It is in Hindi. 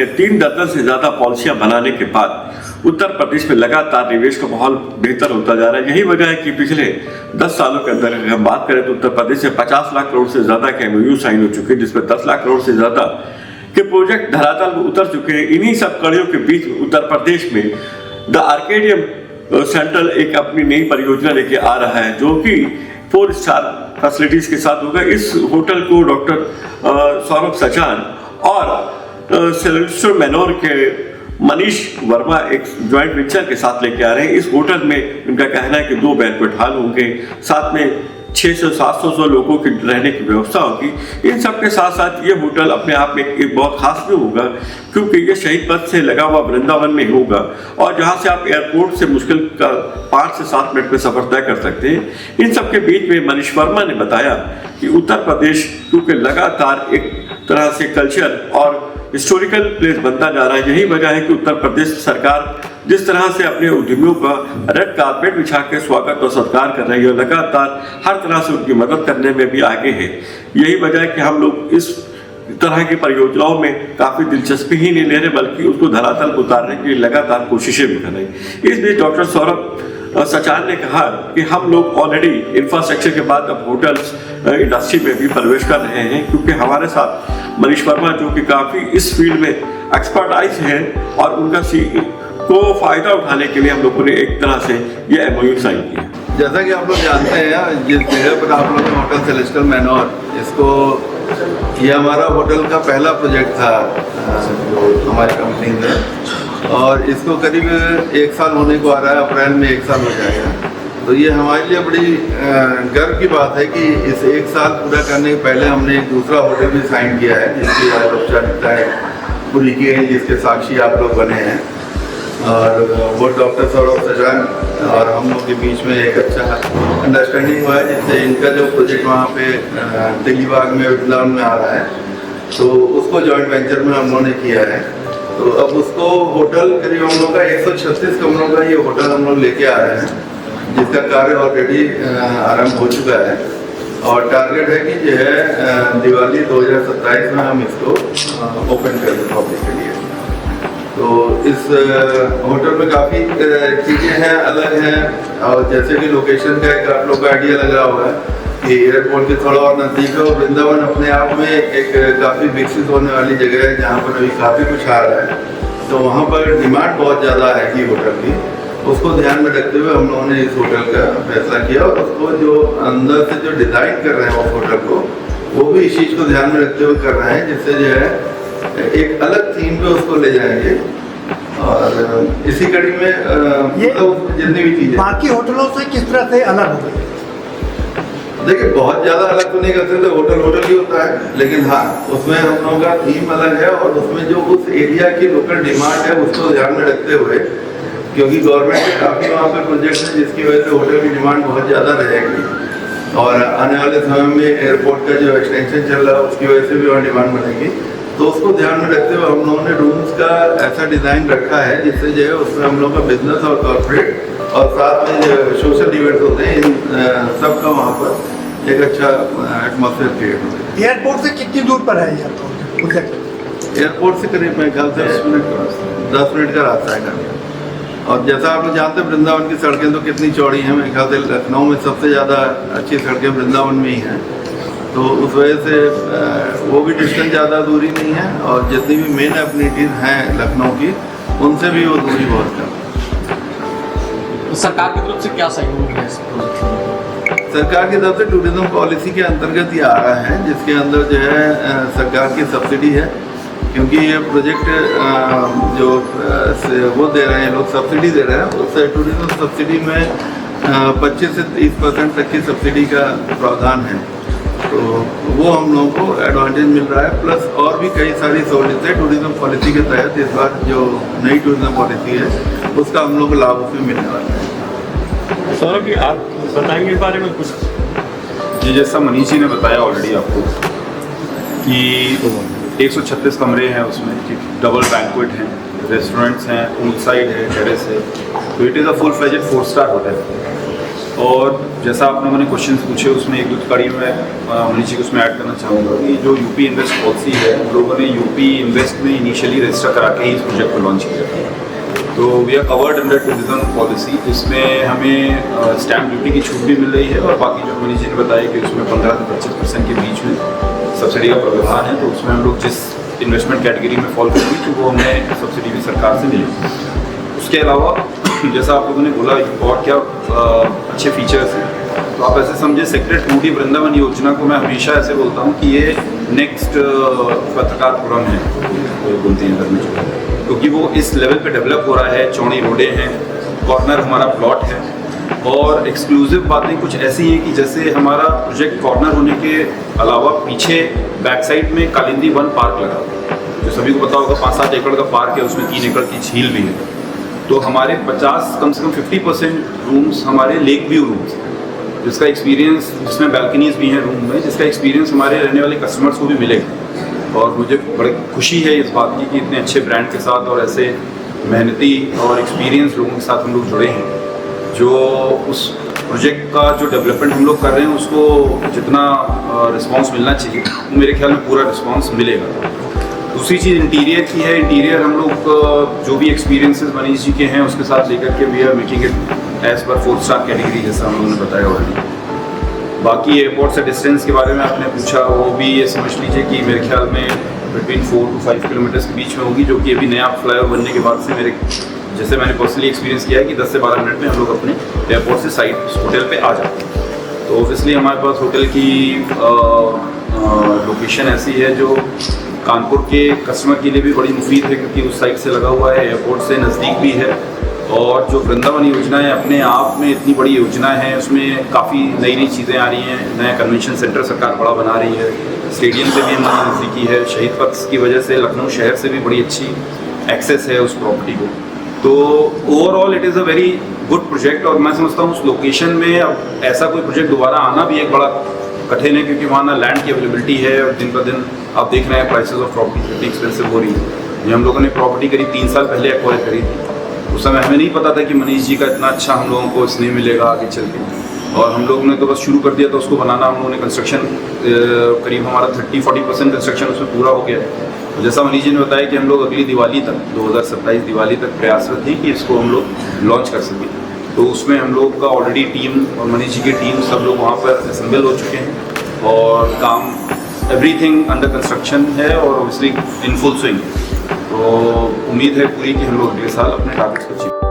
ने 3 दर्जन से ज्यादा पॉलिसियां बनाने के बाद उत्तर प्रदेश में लगातार निवेश का माहौल बेहतर होता जा रहा है। यही वजह है कि पिछले 10 सालों के अंदर अगर हम बात करें तो उत्तर प्रदेश से 50 लाख करोड़ से ज्यादा के MOU साइन हो चुके हैं, जिसमें 10 लाख करोड़ से ज्यादा के प्रोजेक्ट धरातल में उतर चुके हैं। इन्हीं सब कड़ियों के बीच उत्तर प्रदेश में द आर्केडियम सेंट्रल एक अपनी नई परियोजना लेके आ रहा है, जो कि 4 स्टार फैसिलिटीज के साथ होगा। इस होटल को डॉक्टर सौरभ सचान और सेलेस्टर मैनोर के मनीष वर्मा एक ज्वाइंट वेंचर के साथ लेके आ रहे हैं। इस होटल में उनका कहना है कि 2 बैंक्वेट हॉल होंगे, साथ में 600-700 लोगों की रहने की व्यवस्था होगी। इन सब के साथ साथ ये होटल अपने आप में एक बहुत खास भी होगा, क्योंकि ये शहीद पथ से लगा हुआ वृंदावन में होगा और जहाँ से आप एयरपोर्ट से मुश्किल का 5 से 7 मिनट में सफर तय कर सकते हैं। इन सब के बीच में मनीष वर्मा ने बताया कि उत्तर प्रदेश क्योंकि लगातार एक तरह से कल्चर और हिस्टोरिकल प्लेस बनता जा रहा है, यही वजह है कि उत्तर प्रदेश सरकार जिस तरह से अपने उद्यमियों का रेड कारपेट बिछा के स्वागत और सत्कार कर रही है, लगातार हर तरह से उनकी मदद करने में भी आगे है। यही वजह है कि हम लोग इस तरह की परियोजनाओं में काफी दिलचस्पी ही नहीं ले रहे, बल्कि उसको धरातल को उतारने की लगातार कोशिशें भी कर रहे हैं। इस बीच डॉक्टर सौरभ सचान ने कहा कि हम लोग ऑलरेडी इंफ्रास्ट्रक्चर के बाद अब होटल्स इंडस्ट्री में भी प्रवेश कर रहे हैं, क्योंकि हमारे साथ मनीष वर्मा जो कि काफी इस फील्ड में एक्सपर्टाइज है और उनका को फायदा उठाने के लिए हम लोगों ने एक तरह से ये MOU साइन किया। जैसा कि आप लोग जानते हैं, जिस जगह पर आप लोग होटल सेलेस्टर मैनोर, इसको ये हमारा होटल का पहला प्रोजेक्ट था जो हमारी कंपनी में, और इसको करीब 1 साल होने को आ रहा है। अप्रैल में 1 साल हो जाएगा। तो ये हमारे लिए बड़ी गर्व की बात है कि इस 1 साल पूरा करने के पहले हमने एक दूसरा होटल भी साइन किया है, जिसकी आज औपचारिकताएँ पूरी की गई, जिसके साक्षी आप लोग बने हैं। और वो डॉक्टर सौरभ सचान और हम लोग के बीच में एक अच्छा अंडरस्टैंडिंग हुआ है, जिससे इनका जो प्रोजेक्ट वहाँ पे दिल्लीबाग में वृंदावन में आ रहा है, तो उसको जॉइंट वेंचर में हम लोगों ने किया है। तो अब उसको होटल करीब हम लोग का 136 कमरों का ये होटल हम लोग लेके आ रहे हैं, जिसका कार्य ऑलरेडी आरंभ हो चुका है। और टारगेट है कि जो है दिवाली 2027 में हम इसको ओपन कर दें पब्लिक के लिए। तो इस होटल में काफ़ी चीज़ें हैं, अलग हैं। और जैसे कि लोकेशन का एक आप लोग का आइडिया लग रहा होगा कि एयरपोर्ट के थोड़ा और नज़दीक है, और वृंदावन अपने आप में एक काफ़ी विकसित होने वाली जगह है, जहाँ पर अभी काफ़ी कुछ आ रहा है। तो वहाँ पर डिमांड बहुत ज़्यादा है कि होटल की, उसको ध्यान में रखते हुए हम लोगों ने इस होटल का फैसला किया। और उसको जो अंदर से जो डिज़ाइन कर रहे हैं उस होटल को, वो भी इस चीज़ को ध्यान में रखते हुए कर रहे हैं, जिससे जो है एक अलग थीम पे उसको ले जाएंगे। और इसी कड़ी में जितनी भी चीज़ें बाकी होटलों से किस तरह से अलग हो गई? देखिए, बहुत ज़्यादा अलग तो नहीं कर सकते, होटल ही होता है, लेकिन हाँ उसमें हम लोगों का थीम अलग है। और उसमें जो उस एरिया की लोकल डिमांड है उसको ध्यान में रखते हुए, क्योंकि गवर्नमेंट के काफ़ी वहाँ पर प्रोजेक्ट है जिसकी वजह से होटल की डिमांड बहुत ज़्यादा रहेगी। और आने वाले समय में एयरपोर्ट का जो एक्सटेंशन चल रहा है उसकी वजह से भी वहाँ डिमांड बढ़ेगी। तो उसको ध्यान में रखते हुए हम लोगों ने रूम्स का ऐसा डिज़ाइन रखा है, जिससे जो है उसमें हम लोग का बिजनेस और कॉर्पोरेट और साथ में जो सोशल इवेंट्स होते हैं, इन सब का वहाँ पर एक अच्छा एटमॉस्फेयर क्रिएट होता है। एयरपोर्ट से कितनी दूर पर है एयरपोर्ट? एयरपोर्ट से करीब मेरे ख्याल से 10 मिनट का रास्ता है। और जैसा आप लोग जानते हैं, वृंदावन की सड़कें तो कितनी चौड़ी हैं। मेरे ख्याल से लखनऊ में सबसे ज़्यादा अच्छी सड़कें वृंदावन में ही हैं। तो उस वजह से वो भी डिस्टेंस ज़्यादा दूरी नहीं है, और जितनी भी मेन एमिनिटीज़ हैं लखनऊ की, उनसे भी वो दूरी बहुत कम। तो सरकार की तरफ से क्या सहयोग है? सरकार की तरफ से टूरिज्म पॉलिसी के अंतर्गत ये आ रहा है, जिसके अंदर जो है सरकार की सब्सिडी है। क्योंकि ये प्रोजेक्ट जो वो दे रहे हैं, लोग सब्सिडी दे रहे हैं, उससे टूरिज्म सब्सिडी में 25 से 30% तक की सब्सिडी का प्रावधान है। तो वो हम लोगों को एडवांटेज मिल रहा है, प्लस और भी कई सारी सहूलियतें टूरिज्म पॉलिसी के तहत इस बार जो नई टूरिज्म पॉलिसी है उसका हम लोग को लाभ उसमें मिलने वाला है। सौरभ जी, आप बताएंगे इस बारे में कुछ? जी, जैसा मनीष जी ने बताया ऑलरेडी आपको कि 136 कमरे हैं, उसमें डबल बैंक्वेट हैं, रेस्टोरेंट्स हैं, पूल साइड है, टेरेस है। तो it is a full fledged 4 star hotel. और जैसा आप लोगों ने क्वेश्चन पूछे उसमें एक दो कड़ी में मनीष जी को उसमें ऐड करना चाहूँगा कि जो यूपी इन्वेस्ट पॉलिसी है, हम लोगों ने यूपी इन्वेस्ट में इनिशियली रजिस्टर करा के ही इस प्रोजेक्ट को लॉन्च किया था। तो we are covered under tourism policy, जिसमें हमें स्टैम्प ड्यूटी की छूट भी मिल रही है और बाकी जो मनीष जी ने बताया कि उसमें 15 से 25% के बीच में सब्सिडी का प्रावधान है। तो उसमें हम लोग जिस इन्वेस्टमेंट कैटेगरी में फॉल करेंगे तो वो हमें सब्सिडी भी सरकार से मिलेगी। उसके अलावा जैसा आप लोगों ने बोला और क्या अच्छे फीचर्स हैं, तो आप ऐसे समझे सेक्टर 2D वृंदावन योजना को मैं हमेशा ऐसे बोलता हूँ कि ये नेक्स्ट पत्रकारपुरम है बोलते हैं इधर में, क्योंकि वो इस लेवल पे डेवलप हो रहा है। चौड़ी रोडें हैं, कॉर्नर हमारा प्लॉट है और एक्सक्लूसिव बातें कुछ ऐसी हैं कि जैसे हमारा प्रोजेक्ट कॉर्नर होने के अलावा पीछे बैक साइड में कालिंदी वन पार्क लगा, जो सभी को पता होगा 5-7 एकड़ का पार्क है, उसमें 3 एकड़ की झील भी है। तो हमारे 50 कम से कम 50% रूम्स हमारे लेक व्यू रूम्स, जिसका एक्सपीरियंस, जिसमें बैल्कनीज भी हैं रूम में, जिसका एक्सपीरियंस हमारे रहने वाले कस्टमर्स को भी मिलेगा। और मुझे बड़ी खुशी है इस बात की कि इतने अच्छे ब्रांड के साथ और ऐसे मेहनती और एक्सपीरियंस लोगों के साथ हम लोग जुड़े हैं, जो उस प्रोजेक्ट का जो डेवलपमेंट हम लोग कर रहे हैं उसको जितना रिस्पांस मिलना चाहिए वो मेरे ख्याल में पूरा रिस्पांस मिलेगा। दूसरी चीज़ इंटीरियर की है। इंटीरियर हम लोग जो भी एक्सपीरियंसेस मनीष जी के हैं उसके साथ लेकर के we are making it as per 4 star category, जैसा हम लोगों ने बताया ऑलरेडी। बाकी एयरपोर्ट से डिस्टेंस के बारे में आपने पूछा, वो भी ये समझ लीजिए कि मेरे ख्याल में बिटवीन 4 to 5 किलोमीटर्स के बीच में होगी, जो कि अभी नया फ्लाईओवर बनने के बाद से मेरे जैसे मैंने पर्सनली एक्सपीरियंस किया है कि 10 से 12 मिनट में हम लोग अपने एयरपोर्ट से साइट होटल पे आ जाते हैं। तो ऑब्वियसली हमारे पास होटल की लोकेशन ऐसी है जो कानपुर के कस्टमर के लिए भी बड़ी मुफीद है, क्योंकि उस साइड से लगा हुआ है, एयरपोर्ट से नज़दीक भी है। और जो वृंदावन योजना है अपने आप में इतनी बड़ी योजना है, उसमें काफ़ी नई नई चीज़ें आ रही हैं। नया कन्वेंशन सेंटर सरकार बड़ा बना रही है, स्टेडियम से भी हमारी नज़दीकी है, शहीद पथ की वजह से लखनऊ शहर से भी बड़ी अच्छी एक्सेस है उस प्रॉपर्टी को। तो overall it is a very good project और मैं समझता हूँ उस लोकेशन में अब ऐसा कोई प्रोजेक्ट दोबारा आना भी एक बड़ा कठिन है, क्योंकि वहाँ ना लैंड की अवेलेबिलिटी है और दिन पर दिन आप देख रहे हैं प्राइसेस ऑफ प्रॉपर्टी कितनी एक्सपेंसिव हो रही है। ये हम लोगों ने प्रॉपर्टी करीब 3 साल पहले एक्वायर करी थी, उस समय हमें नहीं पता था कि मनीष जी का इतना अच्छा हम लोगों को स्नेह मिलेगा आगे चल के, और हम लोगों ने तो बस शुरू कर दिया था उसको बनाना। हम लोगों ने कंस्ट्रक्शन करीब हमारा 30-40% कंस्ट्रक्शन उसमें पूरा हो गया है। तो जैसा मनीष जी ने बताया कि हम लोग अगली दिवाली तक 2027 दिवाली तक प्रयासरत थी कि इसको हम लोग लॉन्च कर सकें। तो उसमें हम लोग का ऑलरेडी टीम और मनीष जी की टीम सब लोग वहाँ पर असेंबल हो चुके हैं और काम एवरीथिंग अंडर कंस्ट्रक्शन है और ऑब्वियसली इन फुल स्विंग। तो उम्मीद है पूरी कि हम लोग अगले साल अपने टारगेट्स को अचीव